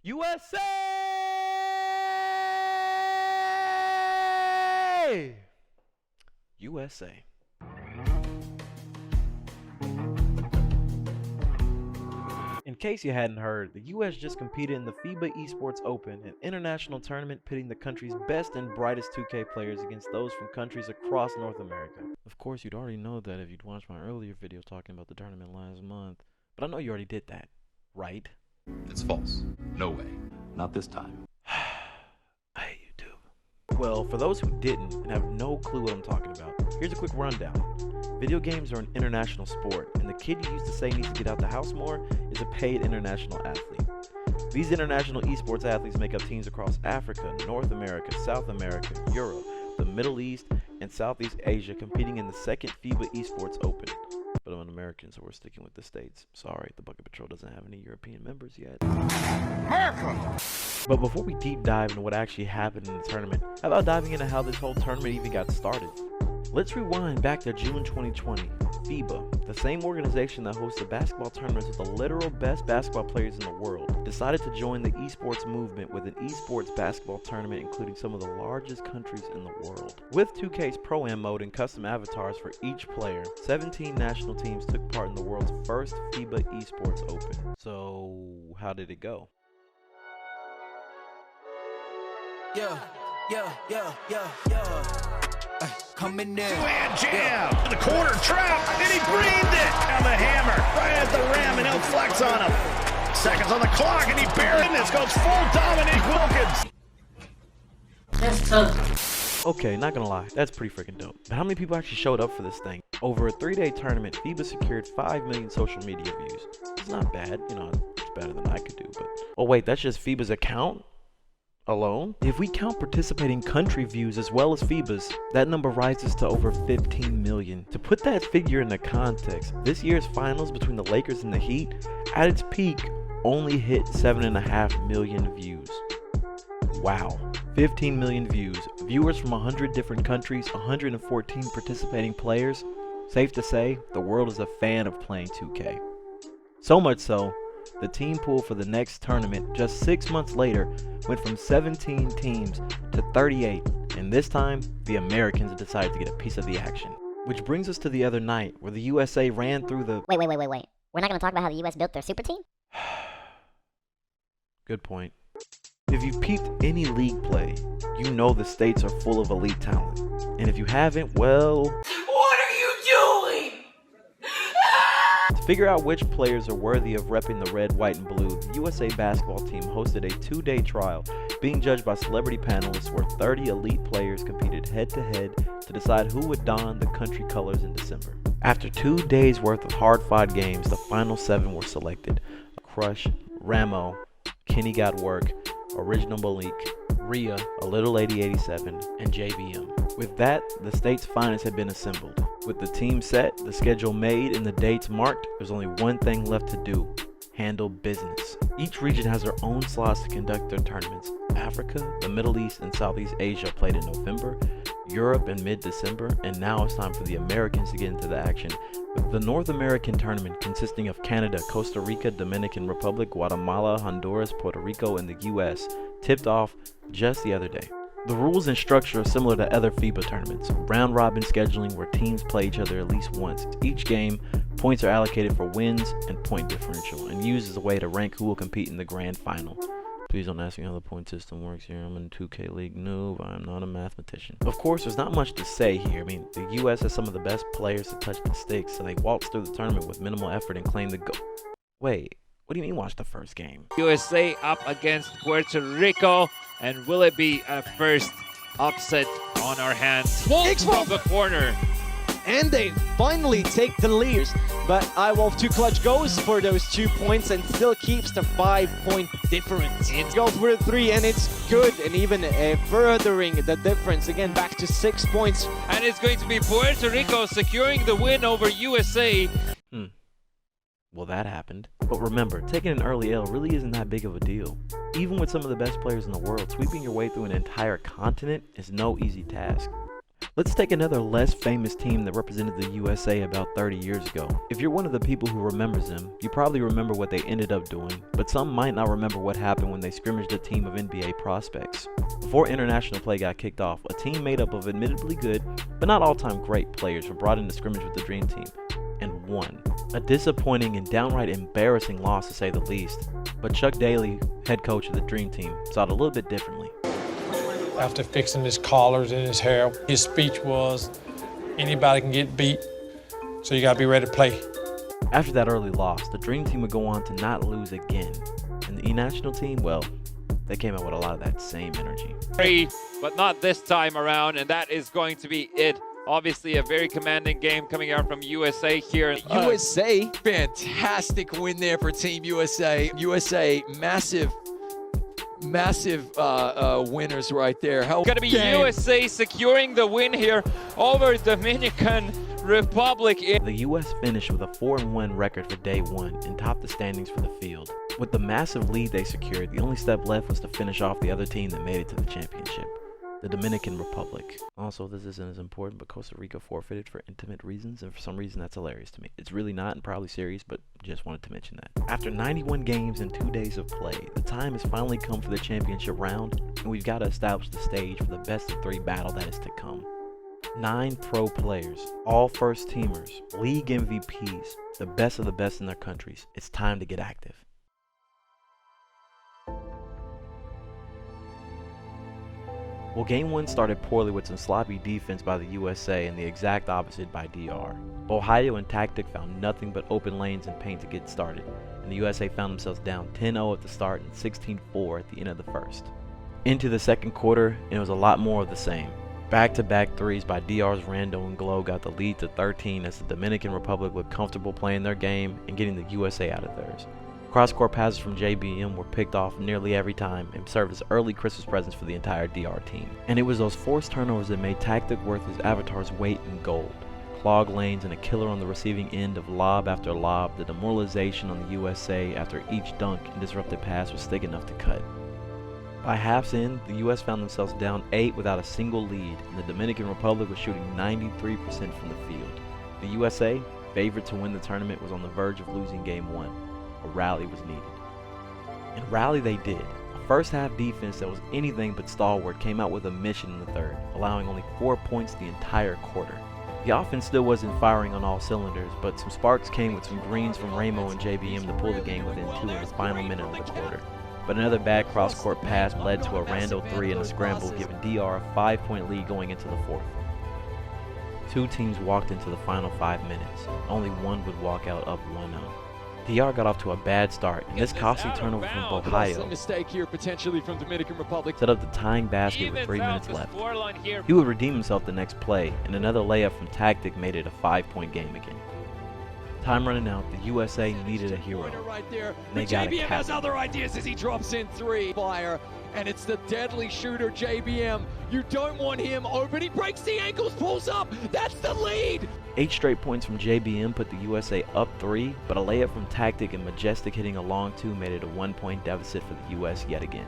USA! USA. In case you hadn't heard, the US just competed in the FIBA Esports Open, an international tournament pitting the country's best and brightest 2K players against those from countries across North America. Of course, you'd already know that if you'd watched my earlier video talking about the tournament last month, but I know you already did that, right? It's false. No way. Not this time. I hate YouTube. Well, for those who didn't and have no clue what I'm talking about, here's a quick rundown. Video games are an international sport, and the kid you used to say needs to get out the house more is a paid international athlete. These international esports athletes make up teams across Africa, North America, South America, Europe, the Middle East, and Southeast Asia, competing in the second FIBA Esports Open. But I'm an American, so we're sticking with the States. Sorry, the Bucket Patrol doesn't have any European members yet. America! But before we deep dive into what actually happened in the tournament, how about diving into how this whole tournament even got started? Let's rewind back to June 2020. FIBA, the same organization that hosts the basketball tournaments with the literal best basketball players in the world, decided to join the esports movement with an esports basketball tournament including some of the largest countries in the world. With 2K's Pro-Am mode and custom avatars for each player, 17 national teams took part in the world's first FIBA Esports Open. So, how did it go? Yeah. Coming in. Two-hand jam. The corner trap. And he breathed it. On the hammer. Right at the rim. And he'll flex on him. Seconds on the clock. And he buried this. Goes full Dominique Wilkins. That's tough. Okay, not gonna lie, that's pretty freaking dope. But how many people actually showed up for this thing? Over a 3-day tournament, FIBA secured 5 million social media views. It's not bad, you know, it's better than I could do, but... Oh wait, that's just FIBA's account alone? If we count participating country views as well as FIBA's, that number rises to over 15 million. To put that figure into context, this year's finals between the Lakers and the Heat, at its peak, only hit 7.5 million views. Wow. 15 million views, viewers from 100 different countries, 114 participating players. Safe to say, the world is a fan of playing 2K. So much so, the team pool for the next tournament, just 6 months later, went from 17 teams to 38, and this time, the Americans decided to get a piece of the action. Which brings us to the other night, where the USA ran through the... Wait. We're not going to talk about how the US built their super team? Good point. If you've peeped any league play, you know the States are full of elite talent. And if you haven't, well... What are you doing? To figure out which players are worthy of repping the red, white, and blue, the USA basketball team hosted a 2-day trial, being judged by celebrity panelists where 30 elite players competed head-to-head to decide who would don the country colors in December. After 2 days worth of hard-fought games, the final 7 were selected. Crush, Ramo, Kenny Got Work, Original Malik, Rhea, A Little Lady 87, and JVM. With that, the state's finest had been assembled. With the team set, the schedule made, and the dates marked, there's only one thing left to do: handle business. Each region has their own slots to conduct their tournaments. Africa, the Middle East, and Southeast Asia played in November, Europe in mid-December, and now it's time for the Americans to get into the action, with the North American tournament consisting of Canada, Costa Rica, Dominican Republic, Guatemala, Honduras, Puerto Rico, and the US, tipped off just the other day. The rules and structure are similar to other FIBA tournaments. Round-robin scheduling where teams play each other at least once. Each game, points are allocated for wins and point differential, and used as a way to rank who will compete in the grand final. Please don't ask me how the point system works here. I'm in a 2K league noob. I'm not a mathematician. Of course, there's not much to say here. I mean, the US has some of the best players to touch the sticks, so they waltzed through the tournament with minimal effort and claimed the gold. Wait, what do you mean watch the first game? USA up against Puerto Rico, and will it be a first upset on our hands? From the corner. And they finally take the lead, but iWolf 2 Clutch goes for those 2 points and still keeps the 5-point difference. It goes for the 3 and it's good, and even furthering the difference again back to 6 points. And it's going to be Puerto Rico securing the win over USA. Well, that happened. But remember, taking an early L really isn't that big of a deal. Even with some of the best players in the world, sweeping your way through an entire continent is no easy task. Let's take another less famous team that represented the USA about 30 years ago. If you're one of the people who remembers them, you probably remember what they ended up doing, but some might not remember what happened when they scrimmaged a team of NBA prospects. Before international play got kicked off, a team made up of admittedly good, but not all-time great players were brought in to scrimmage with the Dream Team, and won. A disappointing and downright embarrassing loss to say the least, but Chuck Daly, head coach of the Dream Team, saw it a little bit differently. After fixing his collars and his hair, his speech was, anybody can get beat, so you gotta be ready to play. After that early loss, the Dream Team would go on to not lose again. And the E-National team, well, they came out with a lot of that same energy. But not this time around, and that is going to be it. Obviously, a very commanding game coming out from USA here. USA, fantastic win there for Team USA. USA, massive winners right there. It's going to be USA securing the win here over Dominican Republic. The U.S. finished with a 4-1 record for day one and topped the standings for the field. With the massive lead they secured, the only step left was to finish off the other team that made it to the championship, the Dominican Republic. Also, this isn't as important, but Costa Rica forfeited for intimate reasons, and for some reason that's hilarious to me. It's really not and probably serious, but just wanted to mention that. After 91 games and 2 days of play, the time has finally come for the championship round, and we've got to establish the stage for the best of 3 battle that is to come. 9 pro players, all first teamers, league MVPs, the best of the best in their countries. It's time to get active. Well, game 1 started poorly with some sloppy defense by the USA and the exact opposite by DR. Ohio and Tactic found nothing but open lanes and paint to get started, and the USA found themselves down 10-0 at the start and 16-4 at the end of the first. Into the second quarter, and it was a lot more of the same. Back-to-back threes by DR's Rando and Glow got the lead to 13 as the Dominican Republic looked comfortable playing their game and getting the USA out of theirs. Cross-court passes from JBM were picked off nearly every time and served as early Christmas presents for the entire DR team. And it was those forced turnovers that made Tactic worth his avatar's weight in gold. Clogged lanes and a killer on the receiving end of lob after lob, the demoralization on the USA after each dunk and disrupted pass was thick enough to cut. By half's end, the US found themselves down 8 without a single lead, and the Dominican Republic was shooting 93% from the field. The USA, favored to win the tournament, was on the verge of losing game 1. A rally was needed. And rally they did. A first half defense that was anything but stalwart came out with a mission in the third, allowing only 4 points the entire quarter. The offense still wasn't firing on all cylinders, but some sparks came with some greens from Ramo and JBM to pull the game within 2 in the final minute of the quarter. But another bad cross-court pass led to a Rando 3 and a scramble, giving DR a 5-point lead going into the fourth. 2 teams walked into the final 5 minutes. Only one would walk out up 1-0. DR got off to a bad start, and this costly turnover from Ohio mistake here potentially from Dominican Republic set up the tying basket with 3 minutes left. He would redeem himself the next play, and another layup from Tactic made it a 5-point game again. Time running out, the USA needed a hero. Right there. And they got JBM has other ideas as he drops in 3. Fire, and it's the deadly shooter JBM. You don't want him open. He breaks the ankles, pulls up. That's the lead. 8 straight points from JBM put the USA up 3, but a layup from Tactic and Majestic hitting a long 2 made it a 1-point deficit for the US yet again.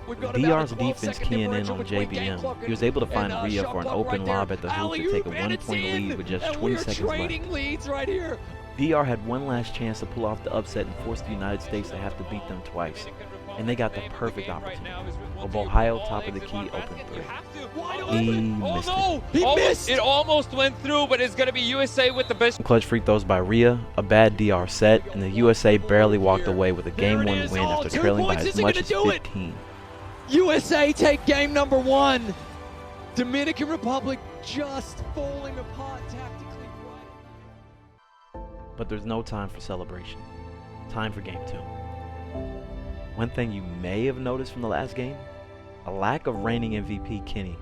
With DR's defense keying in on JBM, he was able to find Rhea for an open lob at the hoop to take a 1-point lead with just 20 seconds left. DR had one last chance to pull off the upset and force the United States to have to beat them twice, and they got the perfect opportunity. Ohio, top of the key, open 3. He missed it. He missed! It almost went through, but it's going to be USA with the best. Clutch free throws by Rhea, a bad DR set, and the USA barely walked away with a game 1 win after trailing by as much as 15. USA take game number 1. Dominican Republic just falling apart tactically. But there's no time for celebration. Time for game 2. One thing you may have noticed from the last game, a lack of reigning MVP Kenny.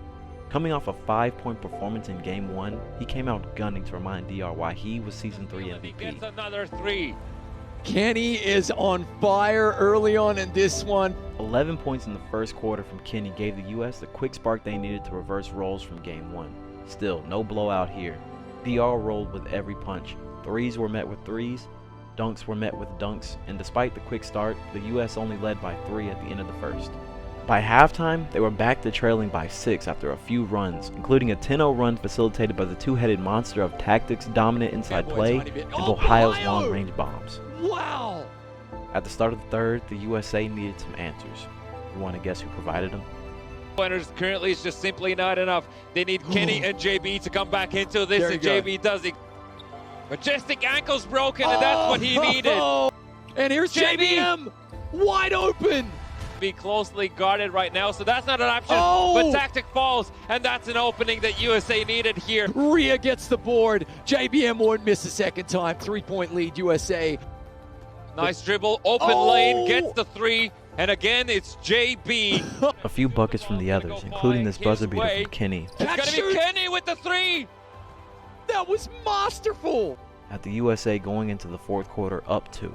Coming off a 5-point performance in game 1, he came out gunning to remind DR why he was season 3 MVP. Gets another 3. Kenny is on fire early on in this one. 11 points in the first quarter from Kenny gave the US the quick spark they needed to reverse roles from game 1. Still, no blowout here. DR rolled with every punch. Threes were met with threes, dunks were met with dunks, and despite the quick start, the US only led by 3 at the end of the first. By halftime, they were back to trailing by 6 after a few runs, including a 10-0 run facilitated by the two-headed monster of tactics, dominant inside play, and Ohio's long-range bombs. Wow! At the start of the third, the USA needed some answers. You want to guess who provided them? Pointers currently is just simply not enough. They need Kenny and JB to come back into this, and JB does it. Majestic ankle's broken, and that's what he needed. And here's JBM, wide open. Be closely guarded right now, so that's not an option. But tactic falls, and that's an opening that USA needed here. Rhea gets the board. JBM won't miss a second time. 3-point lead, USA. Nice dribble, open lane, gets the three, and again it's JB. A few buckets from the others, including this buzzer beater from Kenny. It's gonna be Kenny with the three. That was masterful. At the USA going into the fourth quarter up 2.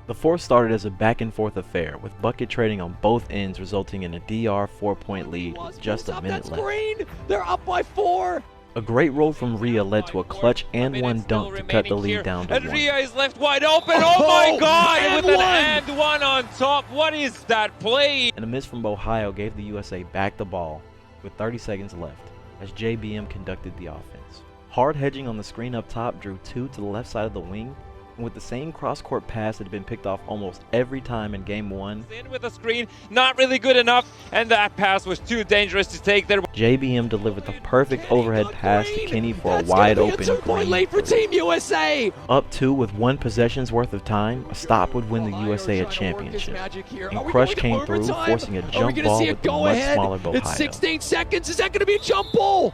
The fourth started as a back-and-forth affair, with bucket trading on both ends resulting in a DR 4-point lead with just a minute left. Green. They're up by 4. A great roll from Rhea led to a clutch and one dunk to cut the lead down to 1. And Rhea is left wide open. Oh my God! With an and one on top. What is that play? And a miss from Ohio gave the USA back the ball with 30 seconds left as JBM conducted the offense. Hard hedging on the screen up top drew 2 to the left side of the wing, and with the same cross-court pass that had been picked off almost every time in game 1. In with the screen, not really good enough, and that pass was too dangerous to take there. JBM delivered the perfect overhead pass to Kenny for a wide open 2-point lead for Team USA. Up 2 with 1 possession's worth of time, a stop would win the USA a championship. And Crush came through, forcing a jump ball with the much smaller Ohio. It's 16 seconds. Is that going to be a jump ball?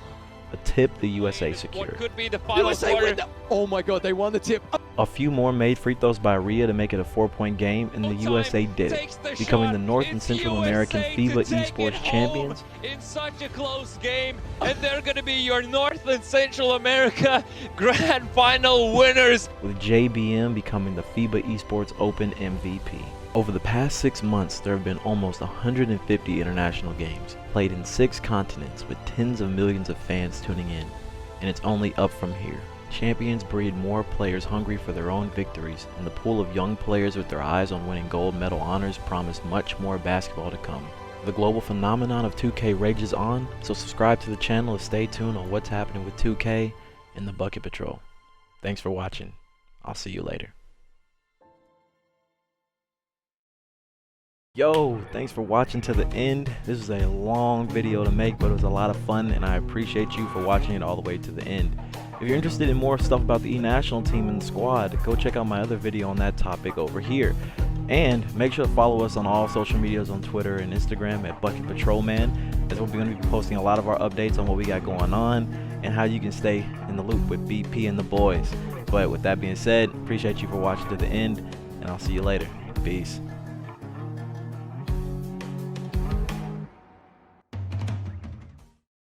A tip the USA secured. What could be the final quarter? Oh my God, they won the tip. A few more made free throws by Rhea to make it a 4-point game, and the USA did it, becoming the North and Central American FIBA Esports champions. In such a close game, and they're going to be your North and Central America Grand Final winners. With JBM becoming the FIBA Esports Open MVP. Over the past 6 months, there have been almost 150 international games, played in 6 continents with tens of millions of fans tuning in, and it's only up from here. Champions breed more players hungry for their own victories, and the pool of young players with their eyes on winning gold medal honors promise much more basketball to come. The global phenomenon of 2K rages on, so subscribe to the channel to stay tuned on what's happening with 2K and the Bucket Patrol. Thanks for watching. I'll see you later. Yo, thanks for watching to the end. This was a long video to make, but it was a lot of fun, and I appreciate you for watching it all the way to the end. If you're interested in more stuff about the E-National team and the squad, go check out my other video on that topic over here. And make sure to follow us on all social medias on Twitter and Instagram at Bucket Patrolman, as we're going to be posting a lot of our updates on what we got going on and how you can stay in the loop with BP and the boys. But with that being said, appreciate you for watching to the end, and I'll see you later. Peace.